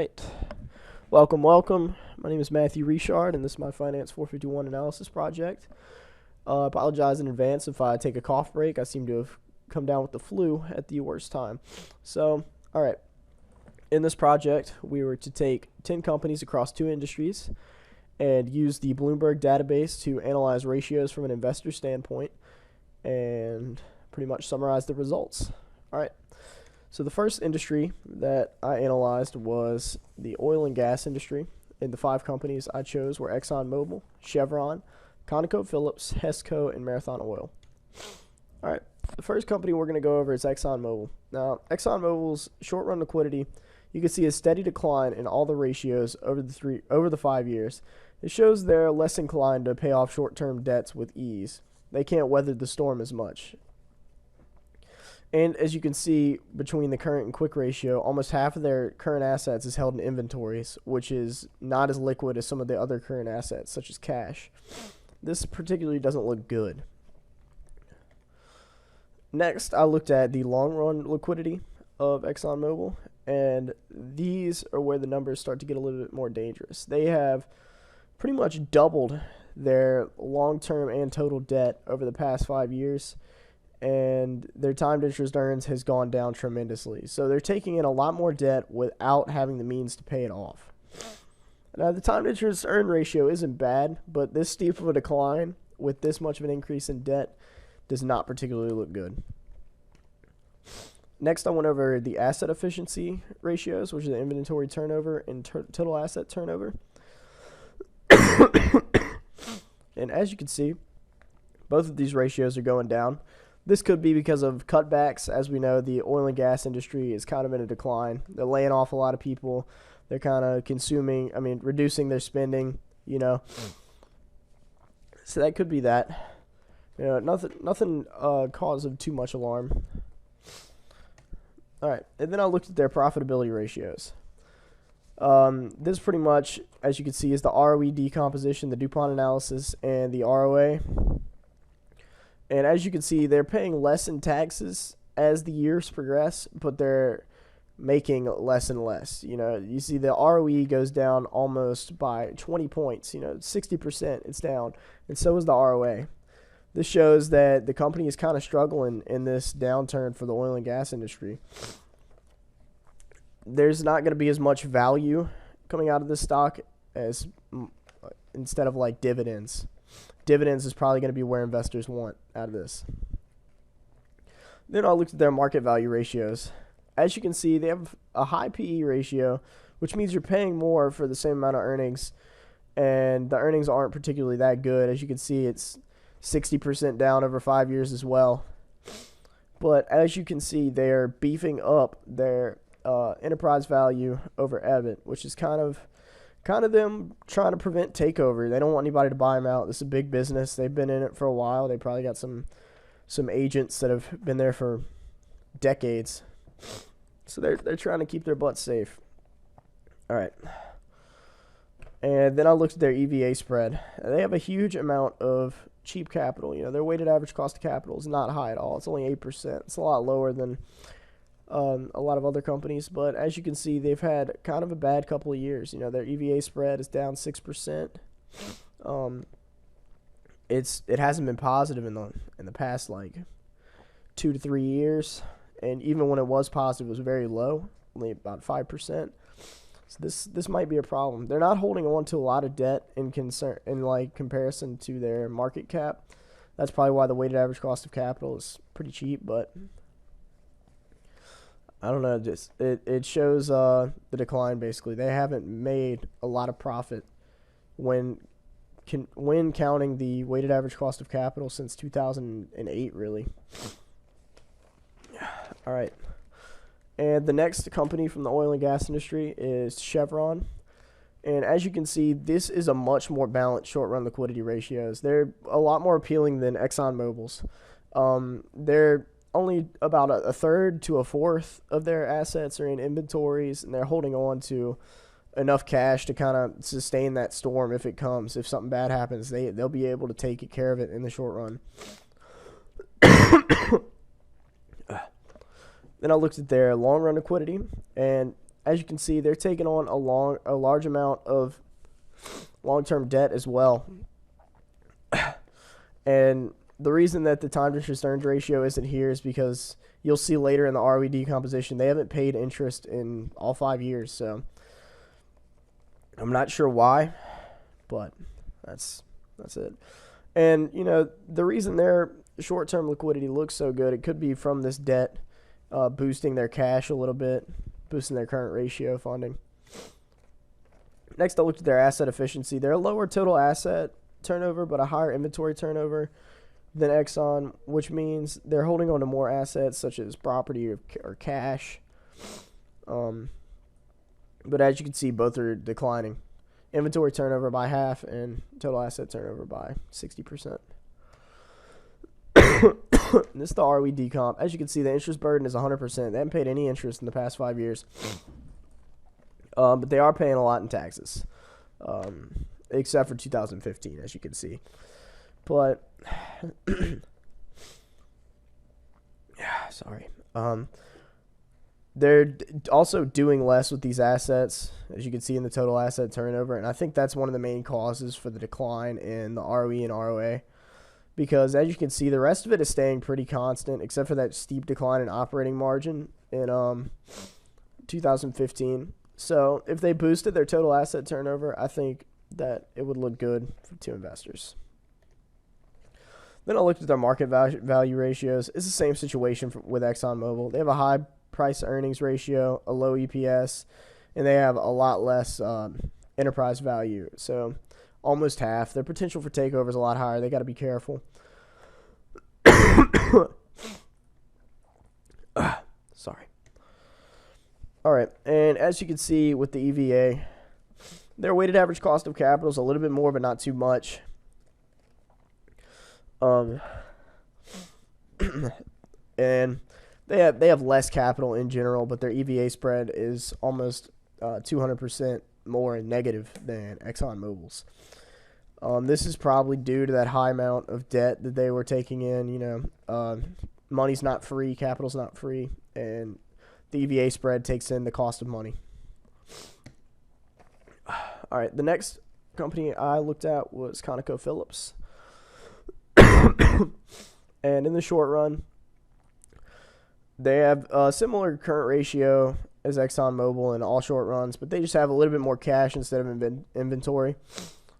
right. Welcome. My name is Matthew Richard, and this is my Finance 451 analysis project. Apologize in advance if I take a cough break. I seem to have come down with the flu at the worst time. So, all right. In this project, we were to take 10 companies across 2 industries and use the Bloomberg database to analyze ratios from an investor standpoint and pretty much summarize the results. All right. So the first industry that I analyzed was the oil and gas industry, and the 5 companies I chose were ExxonMobil, Chevron, ConocoPhillips, Hesco, and Marathon Oil. All right, the first company we're going to go over is ExxonMobil. Now, ExxonMobil's short-run liquidity, you can see a steady decline in all the ratios over the 5 years. It shows they're less inclined to pay off short-term debts with ease. They can't weather the storm as much. And as you can see, between the current and quick ratio, almost half of their current assets is held in inventories, which is not as liquid as some of the other current assets, such as cash. This particularly doesn't look good. Next, I looked at the long-run liquidity of ExxonMobil, and these are where the numbers start to get a little bit more dangerous. They have pretty much doubled their long-term and total debt over the past 5 years, and their timed interest earns has gone down tremendously. So they're taking in a lot more debt without having the means to pay it off. Now, the timed interest earn ratio isn't bad, but this steep of a decline with this much of an increase in debt does not particularly look good. Next, I went over the asset efficiency ratios, which are the inventory turnover and total asset turnover. And as you can see, both of these ratios are going down. This could be because of cutbacks. As we know, the oil and gas industry is kind of in a decline. They're laying off a lot of people. They're kind of reducing their spending, So that could be that. Nothing cause of too much alarm. All right, and then I looked at their profitability ratios. This pretty much, as you can see, is the ROE decomposition, the DuPont analysis, and the ROA. And as you can see, they're paying less in taxes as the years progress, but they're making less and less. You see the ROE goes down almost by 20 points, 60% it's down, and so is the ROA. This shows that the company is kind of struggling in this downturn for the oil and gas industry. There's not going to be as much value coming out of this stock as instead of like dividends. Dividends is probably going to be where investors want out of this. Then I looked at their market value ratios. As you can see, they have a high PE ratio, which means you're paying more for the same amount of earnings, and the earnings aren't particularly that good. As you can see, it's 60% down over 5 years as well. But as you can see, they're beefing up their enterprise value over EBIT, which is kind of them trying to prevent takeover. They don't want anybody to buy them out. This is a big business. They've been in it for a while. They probably got some agents that have been there for decades. So they're trying to keep their butts safe. All right. And then I looked at their EVA spread. They have a huge amount of cheap capital. Their weighted average cost of capital is not high at all. It's only 8%. It's a lot lower than a lot of other companies, but as you can see, they've had kind of a bad couple of years. Their EVA spread is down 6%. It hasn't been positive in the past like 2 to 3 years, and even when it was positive, it was very low, only about 5%. So this might be a problem. They're not holding on to a lot of debt in comparison to their market cap. That's probably why the weighted average cost of capital is pretty cheap, but I don't know, just it shows the decline basically. They haven't made a lot of profit when counting the weighted average cost of capital since 2008, really. All right. And the next company from the oil and gas industry is Chevron. And as you can see, this is a much more balanced short-run liquidity ratios. They're a lot more appealing than ExxonMobil's. They're only about a third to a fourth of their assets are in inventories, and they're holding on to enough cash to kind of sustain that storm if it comes. If something bad happens, they'll be able to take care of it in the short run. Then I looked at their long-run liquidity, and as you can see, they're taking on a large amount of long-term debt as well. And the reason that the time to interest earned ratio isn't here is because you'll see later in the ROE decomposition, they haven't paid interest in all 5 years. So I'm not sure why, but that's it. And, you know, the reason their short-term liquidity looks so good, it could be from this debt boosting their cash a little bit, boosting their current ratio funding. Next, I looked at their asset efficiency. They're a lower total asset turnover, but a higher inventory turnover than Exxon, which means they're holding on to more assets such as property or cash. But as you can see, both are declining. Inventory turnover by half and total asset turnover by 60%. This is the ROE decomp. As you can see, the interest burden is 100%. They haven't paid any interest in the past 5 years. But they are paying a lot in taxes, except for 2015, as you can see. But, sorry. They're also doing less with these assets, as you can see in the total asset turnover. And I think that's one of the main causes for the decline in the ROE and ROA. Because as you can see, the rest of it is staying pretty constant, except for that steep decline in operating margin in 2015. So if they boosted their total asset turnover, I think that it would look good to investors. Then I looked at their market value ratios. It's the same situation with ExxonMobil. They have a high price earnings ratio, a low EPS, and they have a lot less enterprise value. So almost half. Their potential for takeover is a lot higher. They got to be careful. Sorry. All right, and as you can see with the EVA, their weighted average cost of capital is a little bit more, but not too much. And they have less capital in general, but their EVA spread is almost 200% more negative than ExxonMobil's. This is probably due to that high amount of debt that they were taking in. You know, money's not free, capital's not free, and the EVA spread takes in the cost of money. All right, the next company I looked at was ConocoPhillips. And in the short run, they have a similar current ratio as ExxonMobil in all short runs, but they just have a little bit more cash instead of inventory.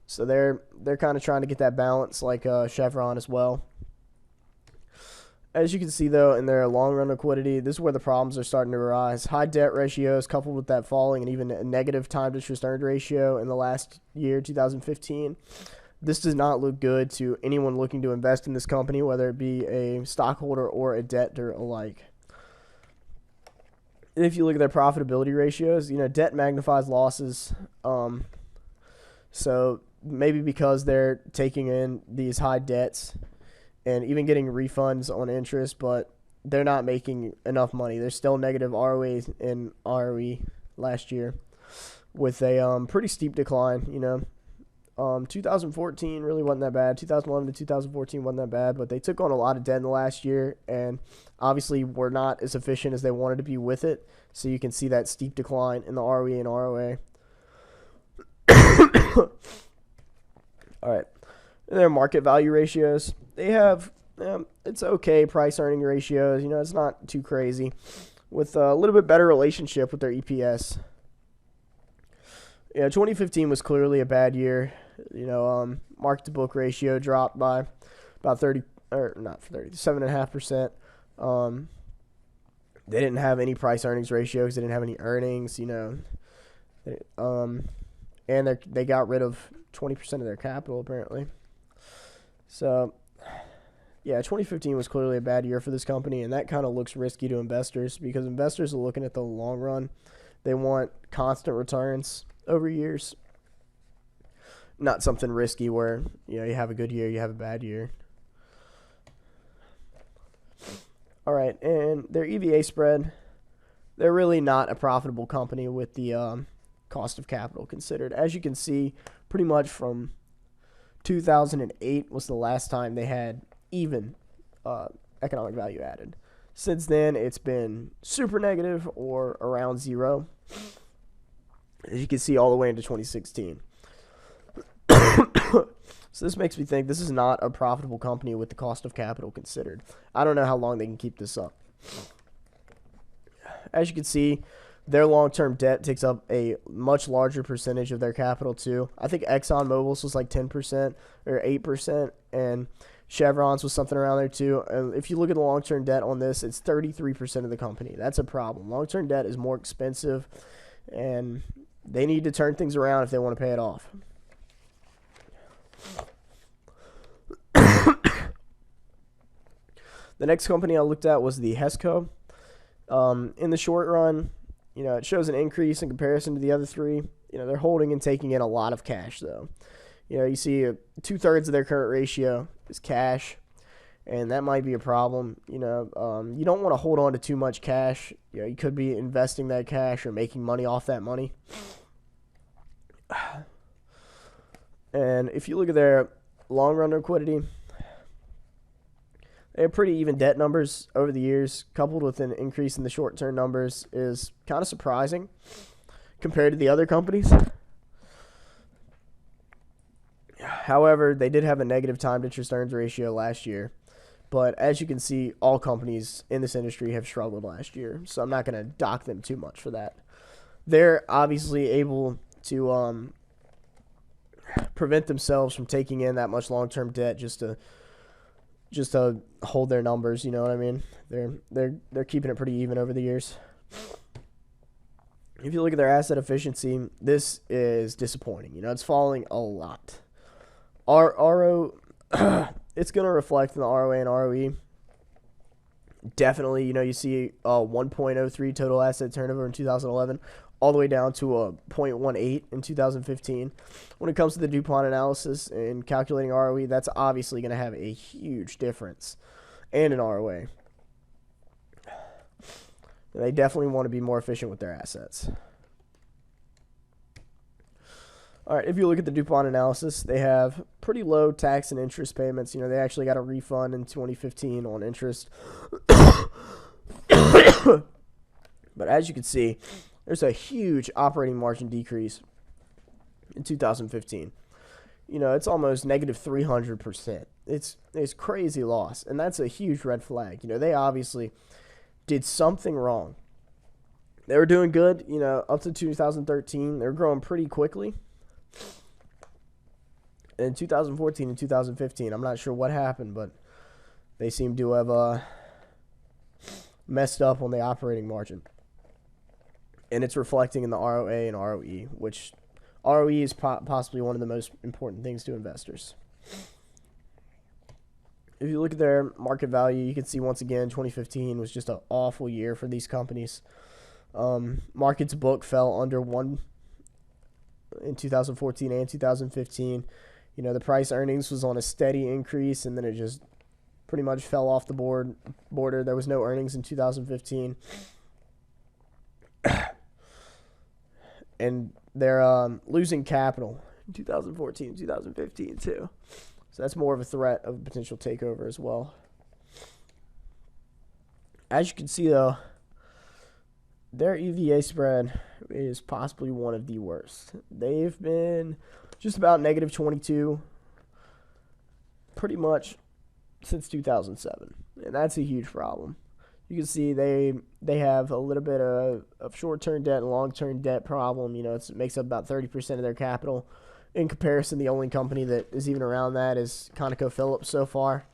So they're kind of trying to get that balance like Chevron as well. As you can see, though, in their long-run liquidity, this is where the problems are starting to arise. High debt ratios coupled with that falling and even a negative time-to-interest earned ratio in the last year, 2015. This does not look good to anyone looking to invest in this company, whether it be a stockholder or a debtor alike. If you look at their profitability ratios, you know, debt magnifies losses. So maybe because they're taking in these high debts and even getting refunds on interest, but they're not making enough money. There's still negative ROA and ROE last year with a pretty steep decline, you know. 2014 really wasn't that bad. 2011 to 2014 wasn't that bad, but they took on a lot of debt in the last year and obviously were not as efficient as they wanted to be with it. So you can see that steep decline in the ROE and ROA. All right. And their market value ratios, they have, it's okay price earning ratios. You know, it's not too crazy with a little bit better relationship with their EPS. Yeah, 2015 was clearly a bad year. You know, market to book ratio dropped by about 7.5%. They didn't have any price earnings ratio because they didn't have any earnings. You know, and they got rid of 20% of their capital apparently. So, yeah, 2015 was clearly a bad year for this company, and that kind of looks risky to investors because investors are looking at the long run. They want constant returns over years, not something risky where, you know, you have a good year, you have a bad year. All right, and their EVA spread, they're really not a profitable company with the cost of capital considered. As you can see, pretty much from 2008 was the last time they had even economic value added. Since then, it's been super negative or around zero, as you can see, all the way into 2016. So this makes me think this is not a profitable company with the cost of capital considered. I don't know how long they can keep this up. As you can see, their long-term debt takes up a much larger percentage of their capital too. I think ExxonMobil's was like 10% or 8%, and Chevron's was something around there too. If you look at the long-term debt on this, it's 33% of the company. That's a problem. Long-term debt is more expensive, and they need to turn things around if they want to pay it off. The next company I looked at was the HESCO. In the short run, it shows an increase in comparison to the other three. They're holding and taking in a lot of cash, though. You see 2/3 of their current ratio is cash, and that might be a problem. You don't want to hold on to too much cash. You could be investing that cash or making money off that money. And if you look at their long-run liquidity, they have pretty even debt numbers over the years, coupled with an increase in the short-term numbers is kind of surprising compared to the other companies. However, they did have a negative timed interest earnings ratio last year. But as you can see, all companies in this industry have struggled last year, so I'm not going to dock them too much for that. They're obviously able to prevent themselves from taking in that much long-term debt just to hold their numbers. You know what I mean? They're keeping it pretty even over the years. If you look at their asset efficiency, this is disappointing. It's falling a lot. It's going to reflect in the ROA and ROE. Definitely, you see 1.03 total asset turnover in 2011, all the way down to a 0.18 in 2015. When it comes to the DuPont analysis and calculating ROE, that's obviously going to have a huge difference, and an ROA. They definitely want to be more efficient with their assets. All right, if you look at the DuPont analysis, they have pretty low tax and interest payments. They actually got a refund in 2015 on interest. But as you can see, there's a huge operating margin decrease in 2015. It's almost negative 300%. It's crazy loss, and that's a huge red flag. They obviously did something wrong. They were doing good, up to 2013. They were growing pretty quickly. In 2014 and 2015, I'm not sure what happened, but they seem to have messed up on the operating margin. And it's reflecting in the ROA and ROE, which ROE is possibly one of the most important things to investors. If you look at their market value, you can see once again 2015 was just an awful year for these companies. Market to book fell under 1 in 2014 and 2015. The price earnings was on a steady increase, and then it just pretty much fell off the border. There was no earnings in 2015. And they're losing capital in 2014 and 2015 too. So that's more of a threat of a potential takeover as well. As you can see, though, their EVA spread is possibly one of the worst. They've been just about negative 22 pretty much since 2007, and that's a huge problem. You can see they have a little bit of short-term debt and long-term debt problem. It makes up about 30% of their capital. In comparison, the only company that is even around that is ConocoPhillips so far.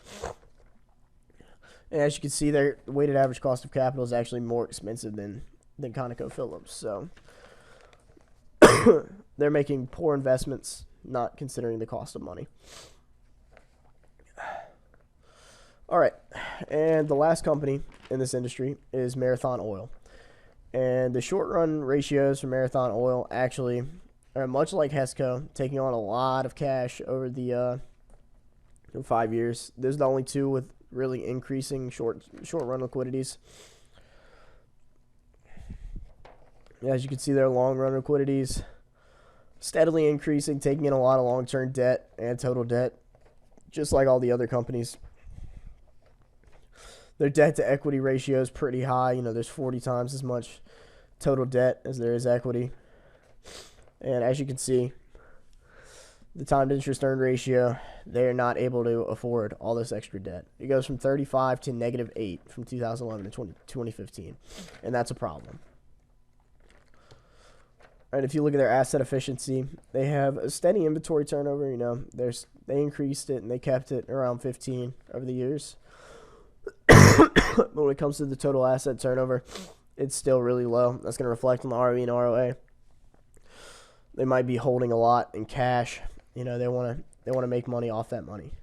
And as you can see, their weighted average cost of capital is actually more expensive than ConocoPhillips. So they're making poor investments, not considering the cost of money. All right, and the last company in this industry is Marathon Oil. And the short-run ratios for Marathon Oil actually are much like HESCO, taking on a lot of cash over the 5 years. Those are the only two with really increasing short-run liquidities. As you can see, their long-run liquidities steadily increasing, taking in a lot of long-term debt and total debt, just like all the other companies. Their debt to equity ratio is pretty high. You know, there's 40 times as much total debt as there is equity. And as you can see, the time to interest earned ratio, they're not able to afford all this extra debt. It goes from 35 to -8 from 2011 to 2015, and that's a problem. All right, if you look at their asset efficiency, they have a steady inventory turnover. You know, they increased it and they kept it around 15 over the years. But when it comes to the total asset turnover, it's still really low. That's going to reflect on the ROE and ROA. They might be holding a lot in cash. You know, they want to make money off that money.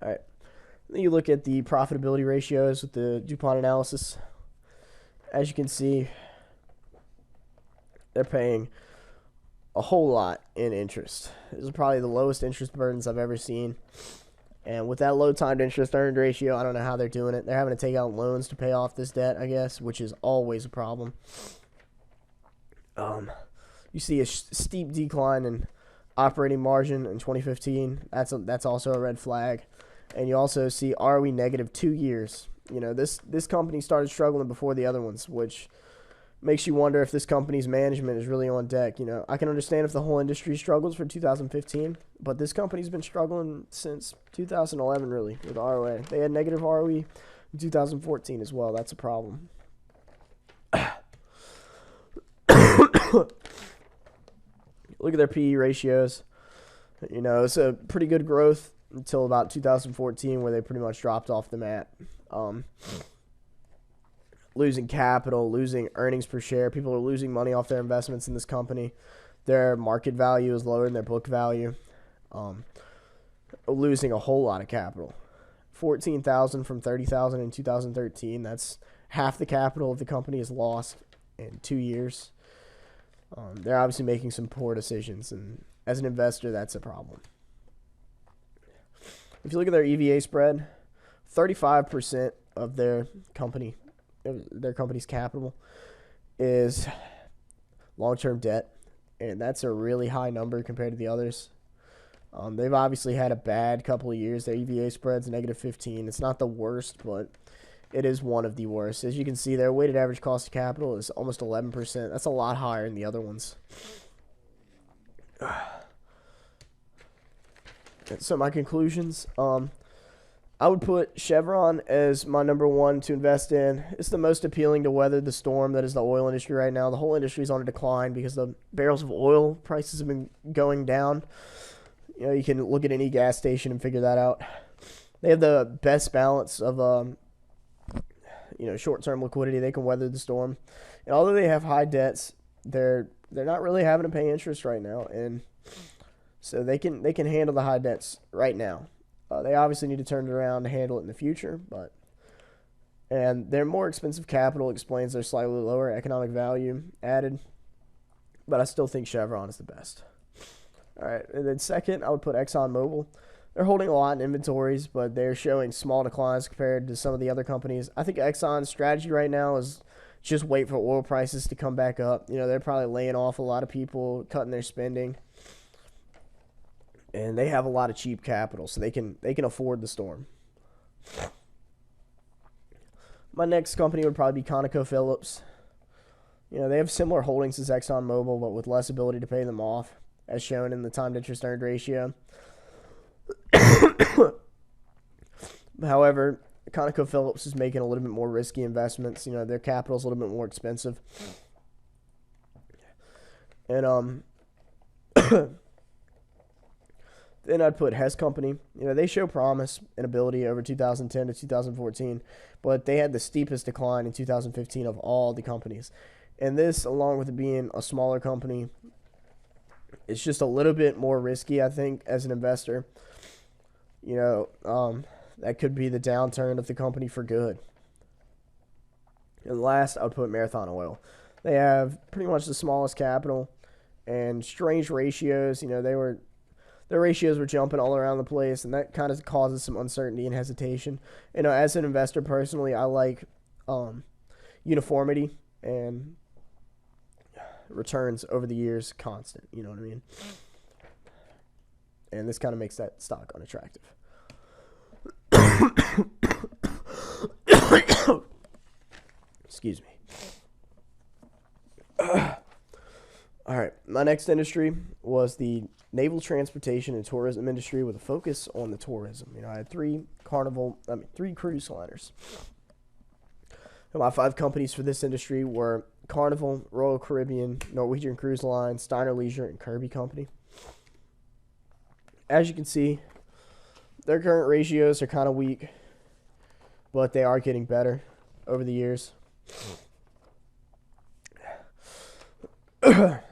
All right. Then you look at the profitability ratios with the DuPont analysis. As you can see, they're paying a whole lot in interest. This is probably the lowest interest burdens I've ever seen. And with that low time to interest earned ratio, I don't know how they're doing it. They're having to take out loans to pay off this debt, I guess, which is always a problem. You see a steep decline in operating margin in 2015. That's also a red flag. And you also see ROE negative 2 years. You know, this company started struggling before the other ones, which makes you wonder if this company's management is really on deck. You know, I can understand if the whole industry struggles for 2015, but this company's been struggling since 2011, really, with ROA. They had negative ROE in 2014 as well. That's a problem. Look at their PE ratios. You know, it's a pretty good growth until about 2014, where they pretty much dropped off the mat. Losing capital, losing earnings per share. People are losing money off their investments in this company. Their market value is lower than their book value. Losing a whole lot of capital. 14,000 from 30,000 in 2013. That's half the capital of the company is lost in 2 years. They're obviously making some poor decisions, and as an investor, that's a problem. If you look at their EVA spread, 35% of their company's capital is long-term debt, and that's a really high number compared to the others. They've obviously had a bad couple of years. Their EVA spread's negative 15. It's not the worst, but it is one of the worst. As you can see, their weighted average cost of capital is almost 11%. That's a lot higher than the other ones. So my conclusions, I would put Chevron as my number one to invest in. It's the most appealing to weather the storm that is the oil industry right now. The whole industry is on a decline because the barrels of oil prices have been going down. You know, you can look at any gas station and figure that out. They have the best balance of short-term liquidity. They can weather the storm. And although they have high debts, they're not really having to pay interest right now, and so they can handle the high debts right now. They obviously need to turn it around to handle it in the future, and their more expensive capital explains their slightly lower economic value added, but I still think Chevron is the best. All right, and then second, I would put ExxonMobil. They're holding a lot in inventories, but they're showing small declines compared to some of the other companies. I think Exxon's strategy right now is just wait for oil prices to come back up. You know, they're probably laying off a lot of people, cutting their spending. And they have a lot of cheap capital, so they can afford the storm. My next company would probably be ConocoPhillips. You know, they have similar holdings as ExxonMobil, but with less ability to pay them off, as shown in the time to interest earned ratio. However, ConocoPhillips is making a little bit more risky investments. You know, their capital is a little bit more expensive. And then I'd put Hess Company. You know, they show promise and ability over 2010 to 2014, but they had the steepest decline in 2015 of all the companies. And this, along with it being a smaller company, it's just a little bit more risky, I think, as an investor. You know, that could be the downturn of the company for good. And last, I would put Marathon Oil. They have pretty much the smallest capital and strange ratios. You know, their ratios were jumping all around the place, and that kind of causes some uncertainty and hesitation. You know, as an investor personally, I like uniformity and returns over the years constant. You know what I mean? And this kind of makes that stock unattractive. Excuse me. All right, my next industry was the naval transportation and tourism industry with a focus on the tourism. I had three cruise liners. And my 5 companies for this industry were Carnival, Royal Caribbean, Norwegian Cruise Line, Steiner Leisure, and Kirby Company. As you can see, their current ratios are kind of weak, but they are getting better over the years.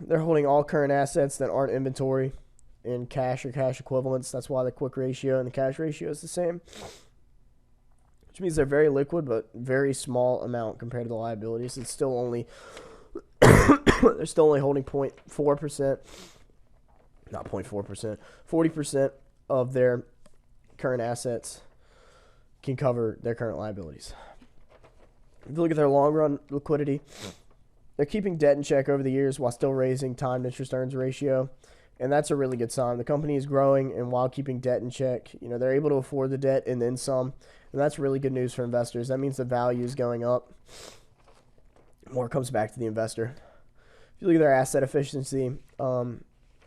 They're holding all current assets that aren't inventory in cash or cash equivalents. That's why the quick ratio and the cash ratio is the same, which means they're very liquid, but very small amount compared to the liabilities. It's still only they're still only holding 0.4%, not 0.4%, 40% of their current assets can cover their current liabilities. If you look at their long run liquidity, they're keeping debt in check over the years while still raising timed interest earns ratio, and that's a really good sign. The company is growing, and while keeping debt in check, they're able to afford the debt and then some, and that's really good news for investors. That means the value is going up. More comes back to the investor. If you look at their asset efficiency,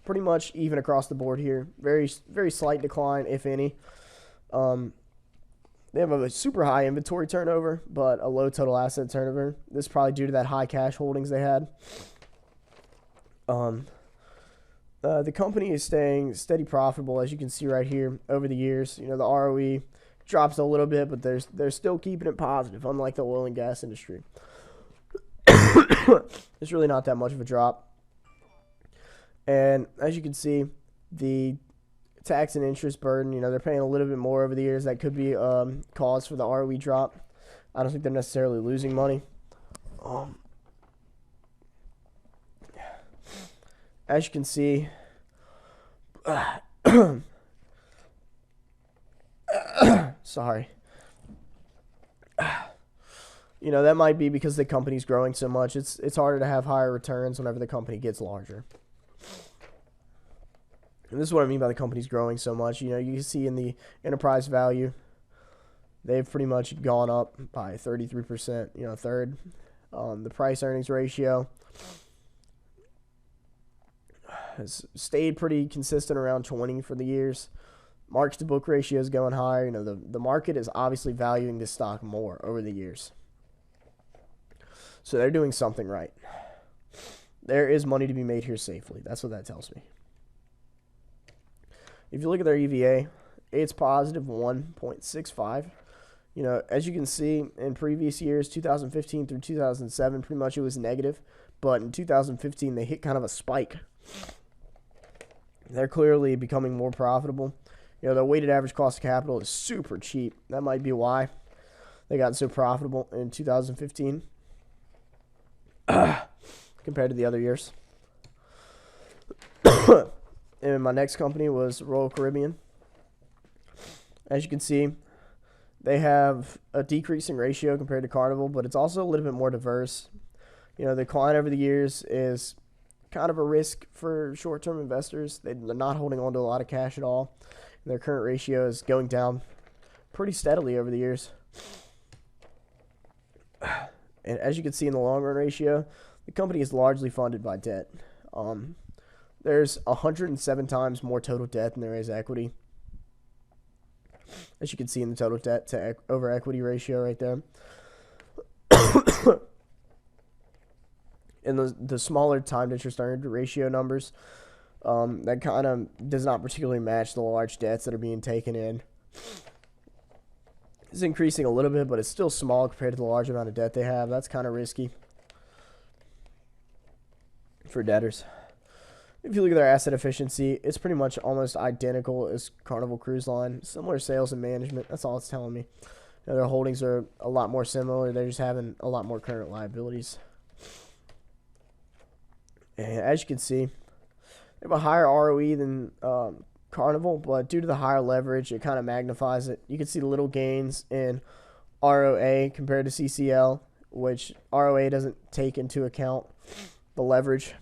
pretty much even across the board here. Very, very slight decline, if any. They have a super high inventory turnover, but a low total asset turnover. This is probably due to that high cash holdings they had. The company is staying steady profitable, as you can see right here, over the years. The ROE drops a little bit, but they're still keeping it positive, unlike the oil and gas industry. It's really not that much of a drop. And as you can see, the tax and interest burden, they're paying a little bit more over the years. That could be cause for the ROE drop. I don't think they're necessarily losing money. As you can see, sorry. That might be because the company's growing so much. It's harder to have higher returns whenever the company gets larger. And this is what I mean by the company's growing so much. You can see in the enterprise value, they've pretty much gone up by 33%, a third. The price earnings ratio has stayed pretty consistent around 20 for the years. Marks to book ratio is going higher. The market is obviously valuing this stock more over the years. So they're doing something right. There is money to be made here safely. That's what that tells me. If you look at their EVA, it's positive 1.65. As you can see in previous years, 2015 through 2007, pretty much it was negative. But in 2015, they hit kind of a spike. They're clearly becoming more profitable. Their weighted average cost of capital is super cheap. That might be why they got so profitable in 2015 compared to the other years. And my next company was Royal Caribbean. As you can see, they have a decreasing ratio compared to Carnival, but it's also a little bit more diverse. The decline over the years is kind of a risk for short-term investors. They're not holding on to a lot of cash at all. And their current ratio is going down pretty steadily over the years. And as you can see in the long-run ratio, the company is largely funded by debt. There's 107 times more total debt than there is equity. As you can see in the total debt to over equity ratio right there. And the smaller timed interest earned ratio numbers, that kind of does not particularly match the large debts that are being taken in. It's increasing a little bit, but it's still small compared to the large amount of debt they have. That's kind of risky for debtors. If you look at their asset efficiency, it's pretty much almost identical as Carnival Cruise Line. Similar sales and management. That's all it's telling me. Their holdings are a lot more similar. They're just having a lot more current liabilities. And as you can see, they have a higher ROE than Carnival, but due to the higher leverage, it kind of magnifies it. You can see the little gains in ROA compared to CCL, which ROA doesn't take into account the leverage.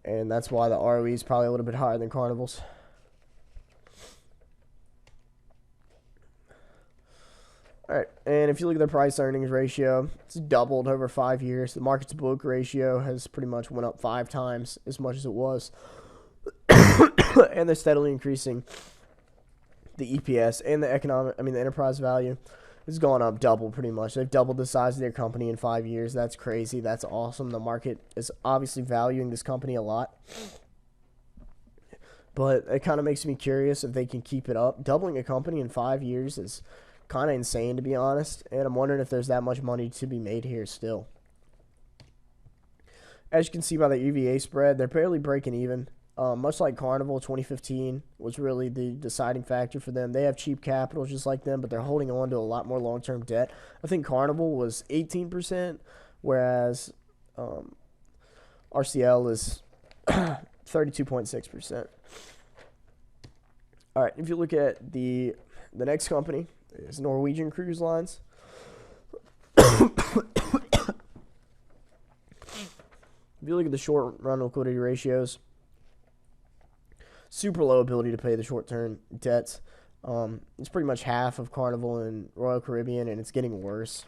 And that's why the ROE is probably a little bit higher than Carnival's. And if you look at their price earnings ratio, it's doubled over 5 years. The market to book ratio has pretty much went up 5 times as much as it was. And they're steadily increasing the EPS and the the enterprise value has gone up double pretty much. They've doubled the size of their company in 5 years. That's crazy. That's awesome. The market is obviously valuing this company a lot. But it kind of makes me curious if they can keep it up. Doubling a company in 5 years is kind of insane, to be honest. And I'm wondering if there's that much money to be made here still. As you can see by the EVA spread, they're barely breaking even. Much like Carnival, 2015 was really the deciding factor for them. They have cheap capital just like them, but they're holding on to a lot more long-term debt. I think Carnival was 18%, whereas RCL is 32.6%. All right, if you look at the next company is Norwegian Cruise Lines. If you look at the short-run liquidity ratios, super low ability to pay the short-term debts. It's pretty much half of Carnival and Royal Caribbean, and it's getting worse.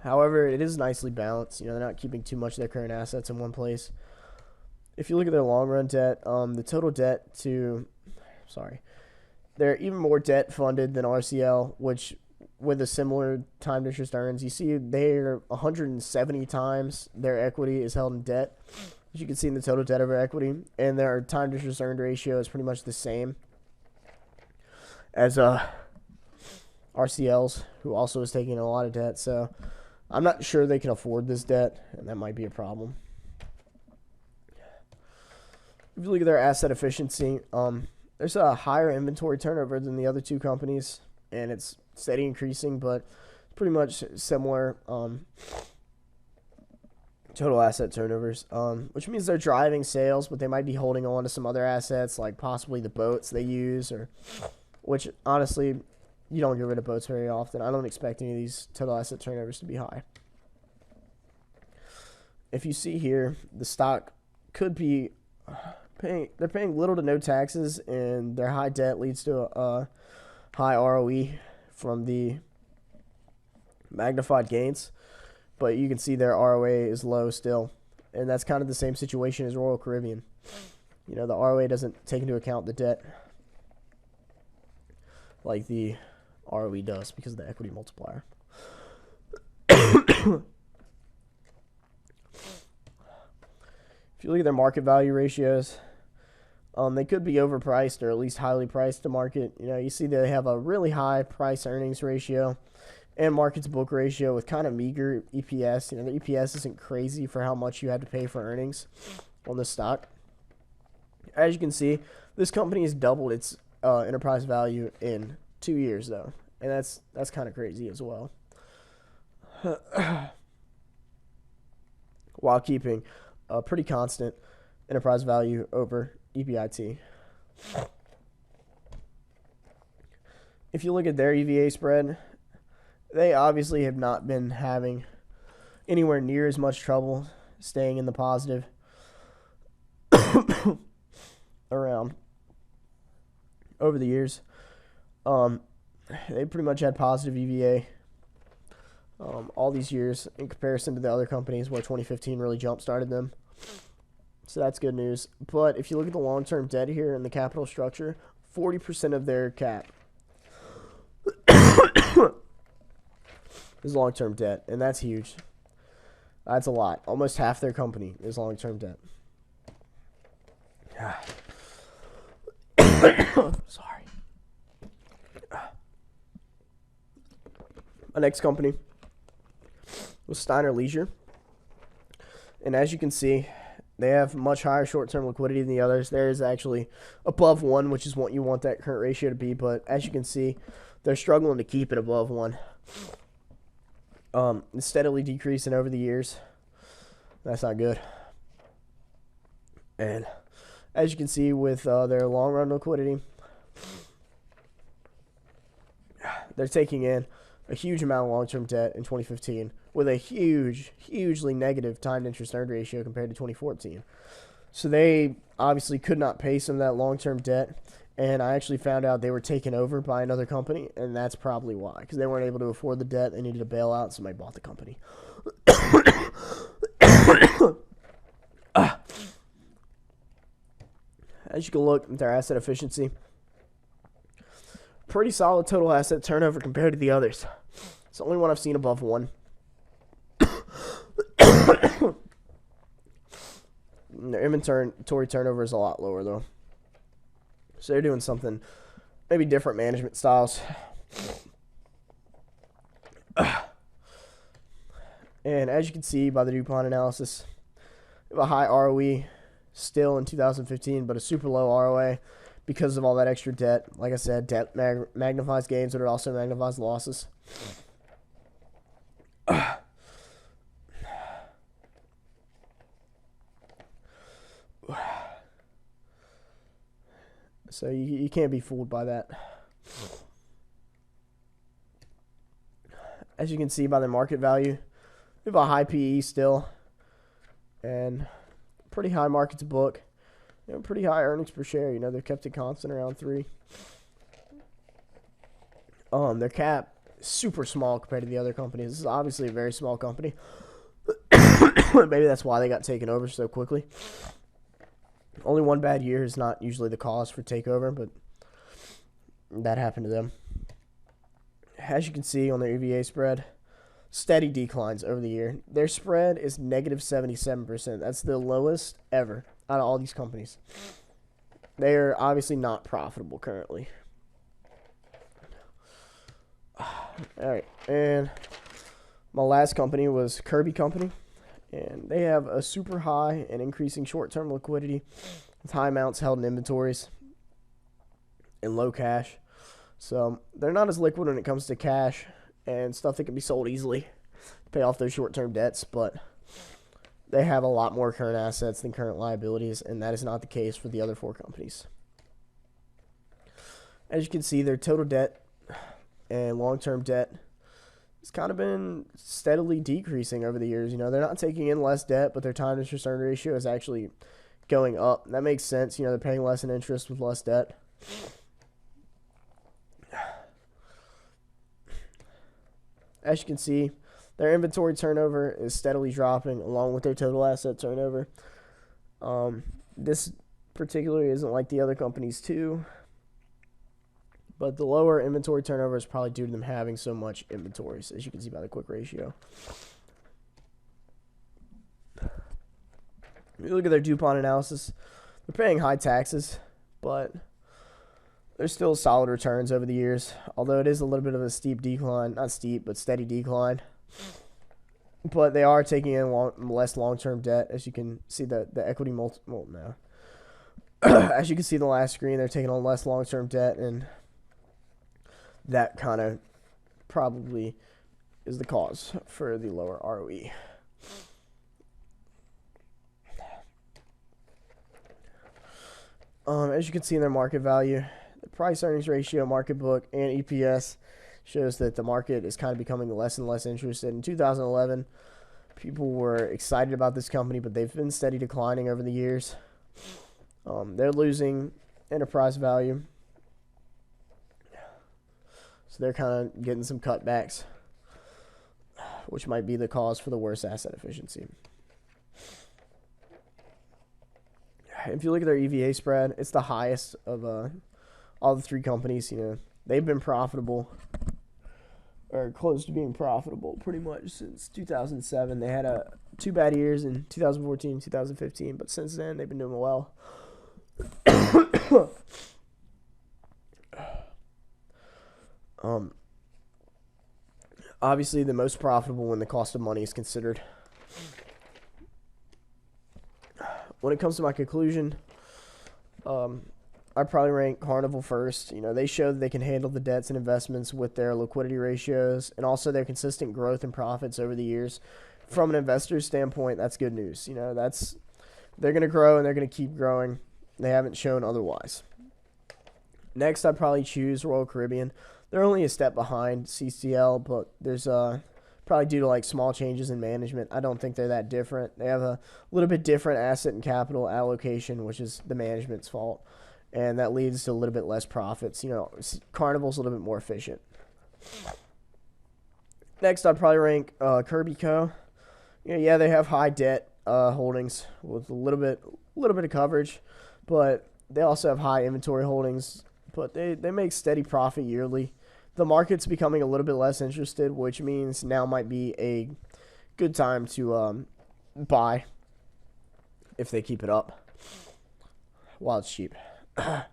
However, it is nicely balanced. They're not keeping too much of their current assets in one place. If you look at their long-run debt, the total debt they're even more debt funded than RCL, which with a similar timed interest earns, you see they're 170 times their equity is held in debt. As you can see in the total debt over equity, and their timed interest earned ratio is pretty much the same as RCL's, who also is taking a lot of debt. So I'm not sure they can afford this debt, and that might be a problem. If you look at their asset efficiency, there's a higher inventory turnover than the other two companies, and it's steady increasing, but pretty much similar total asset turnovers, which means they're driving sales, but they might be holding on to some other assets, like possibly the boats they use, which honestly, you don't get rid of boats very often. I don't expect any of these total asset turnovers to be high. If you see here, the stock could be they're paying little to no taxes, and their high debt leads to a high ROE from the magnified gains. But you can see their ROA is low still, and that's kind of the same situation as Royal Caribbean. The ROA doesn't take into account the debt like the ROE does because of the equity multiplier. If you look at their market value ratios, they could be overpriced or at least highly priced to market. You see they have a really high price earnings ratio and market to book ratio with kind of meager EPS. The EPS isn't crazy for how much you had to pay for earnings on this stock. As you can see, this company has doubled its enterprise value in 2 years, though, and that's kind of crazy as well, while keeping a pretty constant enterprise value over EBIT. If you look at their EVA spread, they obviously have not been having anywhere near as much trouble staying in the positive around over the years. They pretty much had positive EVA all these years in comparison to the other companies where 2015 really jump-started them. So that's good news. But if you look at the long-term debt here in the capital structure, 40% of their cap is long-term debt, and that's huge. That's a lot. Almost half their company is long-term debt. Sorry. My next company was Steiner Leisure. And as you can see, they have much higher short-term liquidity than the others. Theirs is actually above 1, which is what you want that current ratio to be. But as you can see, they're struggling to keep it above 1. It's steadily decreasing over the years. That's not good. And as you can see with their long-run liquidity, they're taking in a huge amount of long-term debt in 2015 with a hugely negative timed interest earned ratio compared to 2014. So they obviously could not pay some of that long-term debt, And I actually found out they were taken over by another company, and that's probably why. Because they weren't able to afford the debt. They needed a bailout, so somebody bought the company. As you can look at their asset efficiency, pretty solid total asset turnover compared to the others. It's the only one I've seen above 1. Their inventory turnover is a lot lower, though. So they're doing something, maybe different management styles. And as you can see by the DuPont analysis, we have a high ROE still in 2015, but a super low ROA because of all that extra debt. Like I said, debt magnifies gains, but it also magnifies losses. So you can't be fooled by that. As you can see by their market value, we have a high PE still, and pretty high market to book. Pretty high earnings per share. They've kept it constant around 3. Their cap is super small compared to the other companies. This is obviously a very small company. Maybe that's why they got taken over so quickly. Only one bad year is not usually the cause for takeover, but that happened to them. As you can see on their EVA spread, steady declines over the year. Their spread is negative 77%. That's the lowest ever out of all these companies. They are obviously not profitable currently. All right, and my last company was Kirby Company. And they have a super high and increasing short-term liquidity with high amounts held in inventories and low cash. So they're not as liquid when it comes to cash and stuff that can be sold easily to pay off those short-term debts, but they have a lot more current assets than current liabilities, and that is not the case for the other 4 companies. As you can see, their total debt and long-term debt it's kind of been steadily decreasing over the years. They're not taking in less debt, but their time interest earn ratio is actually going up. That makes sense. They're paying less in interest with less debt. As you can see, their inventory turnover is steadily dropping along with their total asset turnover. This particularly isn't like the other companies too. But the lower inventory turnover is probably due to them having so much inventories, as you can see by the quick ratio. If you look at their DuPont analysis, they're paying high taxes, but there's still solid returns over the years, although it is a little bit of a steep decline. Not steep, but steady decline. But they are taking in less long-term debt, as you can see the equity multiple now. As you can see in the last screen, they're taking on less long-term debt, and that kind of probably is the cause for the lower ROE. As you can see in their market value, the price earnings ratio, market book, and EPS shows that the market is kind of becoming less and less interested. In 2011, people were excited about this company, but they've been steady declining over the years. They're losing enterprise value. So they're kind of getting some cutbacks, which might be the cause for the worse asset efficiency. If you look at their EVA spread, it's the highest of all the 3 companies. They've been profitable or close to being profitable pretty much since 2007. They had 2 bad years in 2014 and 2015, but since then they've been doing well. Obviously, the most profitable when the cost of money is considered. When it comes to my conclusion, I'd probably rank Carnival first. They show that they can handle the debts and investments with their liquidity ratios and also their consistent growth and profits over the years. From an investor's standpoint, that's good news. They're going to grow and they're going to keep growing. They haven't shown otherwise. Next, I'd probably choose Royal Caribbean. They're only a step behind CCL, but there's probably due to small changes in management. I don't think they're that different. They have a little bit different asset and capital allocation, which is the management's fault. and that leads to a little bit less profits. Carnival's a little bit more efficient. Next, I'd probably rank Kirby Co. Yeah, they have high debt holdings with a little bit of coverage, but they also have high inventory holdings. But they make steady profit yearly. The market's becoming a little bit less interested, which means now might be a good time to buy if they keep it up while it's cheap. And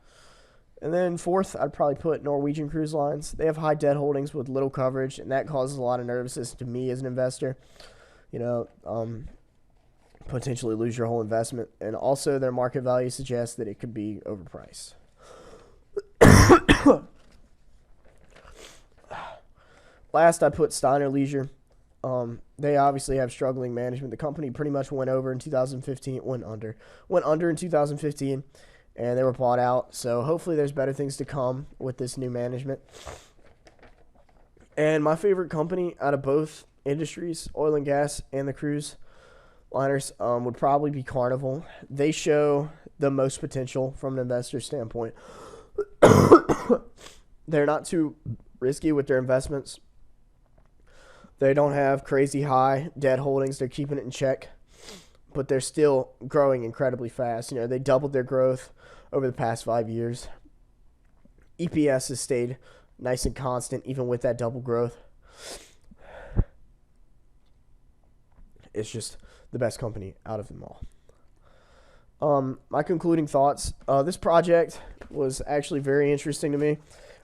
then fourth, I'd probably put Norwegian Cruise Lines. They have high debt holdings with little coverage, and that causes a lot of nervousness to me as an investor. Potentially lose your whole investment. And also their market value suggests that it could be overpriced. Last, I put Steiner Leisure. They obviously have struggling management. The company pretty much went under in 2015, and they were bought out. So hopefully there's better things to come with this new management. And my favorite company out of both industries, oil and gas and the cruise liners, would probably be Carnival. They show the most potential from an investor standpoint. They're not too risky with their investments. They don't have crazy high debt holdings. They're keeping it in check, but they're still growing incredibly fast. They doubled their growth over the past 5 years. EPS has stayed nice and constant even with that double growth. It's just the best company out of them all. My concluding thoughts. This project was actually very interesting to me.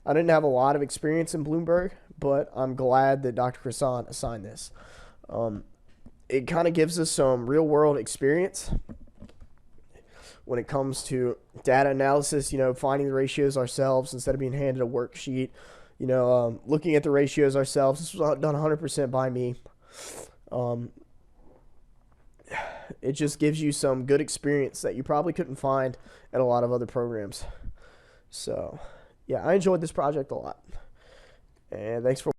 I didn't have a lot of experience in Bloomberg, but I'm glad that Dr. Croissant assigned this. It kind of gives us some real-world experience when it comes to data analysis, finding the ratios ourselves instead of being handed a worksheet, looking at the ratios ourselves. This was done 100% by me. It just gives you some good experience that you probably couldn't find at a lot of other programs. So, yeah, I enjoyed this project a lot. And thanks for